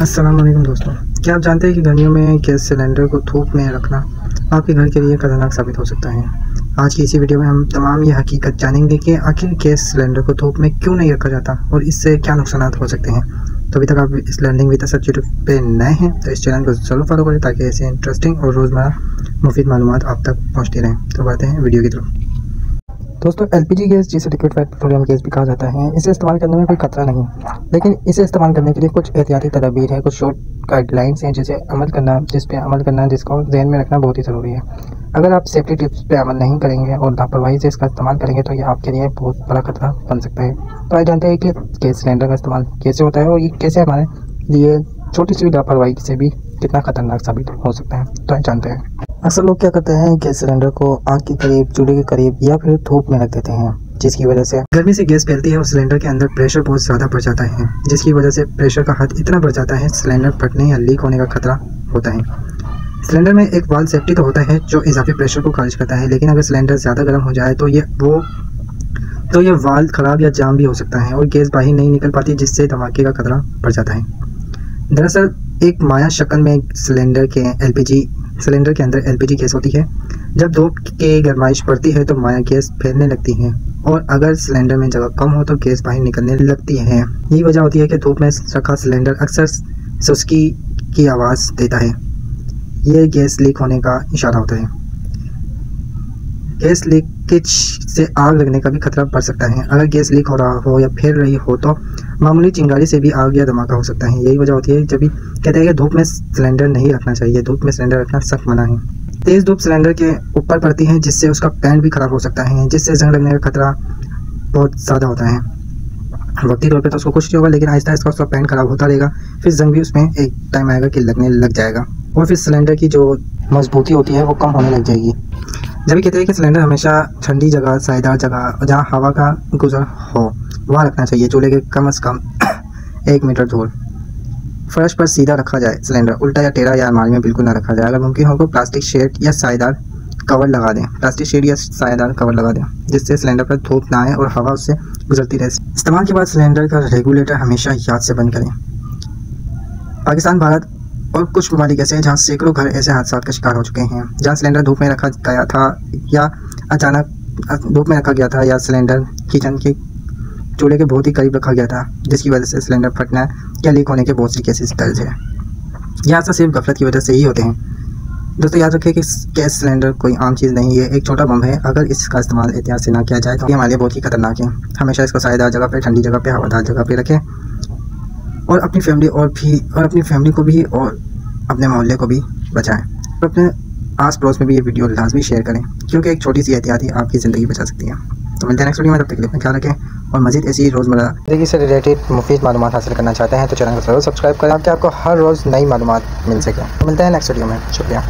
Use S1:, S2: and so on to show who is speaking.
S1: अस्सलाम वालेकुम दोस्तों, क्या आप जानते हैं कि गर्मियों में गैस सिलेंडर को धूप में रखना आपके घर के लिए खतरनाक साबित हो सकता है। आज की इसी वीडियो में हम तमाम ये हकीकत जानेंगे कि आखिर गैस सिलेंडर को धूप में क्यों नहीं रखा जाता और इससे क्या नुकसान हो सकते हैं। तो अभी तक आप इस लर्निंग विद असद यूट्यूब पे नए हैं तो इस चैनल को ज़रूर फॉलो करें ताकि ऐसे इंटरेस्टिंग और रोज़मर्रा मुफीद मालूमात आप तक पहुँचती रहें। तो बढ़ते हैं वीडियो की तरफ। दोस्तों, एलपीजी गैस जिसे लिक्विड पेट्रोलियम गैस भी कहा जाता है, इसे इस्तेमाल करने में कोई खतरा नहीं, लेकिन इसे इस्तेमाल करने के लिए कुछ एहतियाती तदबीर है, कुछ शॉर्ट गाइडलाइंस हैं जिस पे अमल करना जिसको ध्यान में रखना बहुत ही ज़रूरी है। अगर आप सेफ्टी टिप्स पे अमल नहीं करेंगे और लापरवाही से इसका इस्तेमाल करेंगे तो ये आपके लिए बहुत बड़ा खतरा बन सकता है। तो आइए जानते हैं कि गैस सिलेंडर का इस्तेमाल कैसे होता है और ये कैसे हमारे लिए छोटी सी लापरवाही से भी कितना खतरनाक साबित हो सकता है। तो आइए जानते हैं। अक्सर लोग क्या करते हैं, गैस सिलेंडर को आग के करीब, चूल्हे के करीब या फिर धूप में रख देते हैं, जिसकी वजह से गर्मी से गैस फैलती है और सिलेंडर के अंदर प्रेशर बहुत ज़्यादा बढ़ जाता है, जिसकी वजह से प्रेशर का हद इतना बढ़ जाता है सिलेंडर फटने या लीक होने का खतरा होता है। सिलेंडर में एक वाल्व सेफ्टी तो होता है जो इजाफी प्रेशर को खारिज करता है, लेकिन अगर सिलेंडर ज़्यादा गर्म हो जाए तो ये वाल्व ख़राब या जाम भी हो सकता है और गैस बाहर नहीं निकल पाती, जिससे धमाके का खतरा बढ़ जाता है। दरअसल एक माया शक्ल में सिलेंडर के अंदर एलपीजी गैस होती है। जब धूप की गर्माइश पड़ती है तो माया गैस फैलने लगती है और अगर सिलेंडर में जगह कम हो तो गैस बाहर निकलने लगती है। यही वजह होती है कि धूप में रखा सिलेंडर अक्सर सुस्की की आवाज़ देता है। यह गैस लीक होने का इशारा होता है। गैस लीकेज से आग लगने का भी खतरा बढ़ सकता है। अगर गैस लीक हो रहा हो या फैल रही हो तो मामूली चिंगारी से भी आग या धमाका हो सकता है। यही वजह होती है जब भी कहते हैं कि धूप में सिलेंडर नहीं रखना चाहिए, धूप में सिलेंडर रखना सख्त मना है। तेज़ धूप सिलेंडर के ऊपर पड़ती है जिससे उसका पैंट भी ख़राब हो सकता है, जिससे जंग लगने का खतरा बहुत ज़्यादा होता है। वक्ती तौर पे तो उसको कुछ नहीं होगा, लेकिन आहिस्ता आहिस्ता उसका पैंट ख़राब होता रहेगा, फिर जंग भी उसमें एक टाइम आएगा कि लगने लग जाएगा और फिर सिलेंडर की जो मजबूती होती है वो कम होने लग जाएगी। जब भी कहते हैं कि सिलेंडर हमेशा ठंडी जगह, सायेदार जगह जहाँ हवा का गुजर हो वहाँ रखना चाहिए। चूल्हे के कम से कम 1 मीटर दूर। फर्श पर सीधा रखा जाए सिलेंडर, उल्टा या टेढ़ा या अलमारी में बिल्कुल ना रखा जाए। अगर मुमकिन हो तो प्लास्टिक शेड या सायेदार कवर लगा दें, जिससे सिलेंडर पर धूप ना आए और हवा उससे गुजरती रहे। इस्तेमाल के बाद सिलेंडर का रेगुलेटर हमेशा याद से बंद करें। पाकिस्तान, भारत और कुछ ममालिक ऐसे हैं जहाँ सैकड़ों घर ऐसे हादसात का शिकार हो चुके हैं, जहाँ सिलेंडर धूप में रखा गया था या अचानक धूप में रखा गया था या सिलेंडर किचन के चूल्हे के बहुत ही करीब रखा गया था, जिसकी वजह से सिलेंडर फटना या लीक होने के बहुत से केसेस दर्ज है। यह हादसा सिर्फ गफलत की वजह से ही होते हैं। दोस्तों, याद रखें कि गैस सिलेंडर कोई आम चीज़ नहीं है, एक छोटा बम है। अगर इसका इस्तेमाल एहतियात से ना किया जाए तो ये हमारे लिए बहुत ही खतरनाक है। हमेशा इसको सायेदार जगह पे, ठंडी जगह पे, हवादार जगह पे रखें और अपनी फैमिली को भी और अपने मोहल्ले को भी बचाएं और अपने आस पड़ोस में भी ये वीडियो लाजमी शेयर करें, क्योंकि एक छोटी सी एहतियात ही आपकी ज़िंदगी बचा सकती है। तो मिलते हैं नेक्स्ट वीडियो में, तब तक के लिए अपना ख्याल रखें और मज़ीद ऐसी रोज़मर्रा ज़िंदगी से रिलेटेड मुफीद मालूमात हासिल करना चाहते हैं तो चैनल को ज़रूर सब्सक्राइब करें ताकि आपको हर रोज़ नई मालूमात मिल सके। तो मिलते हैं नेक्स्ट वीडियो में। शुक्रिया।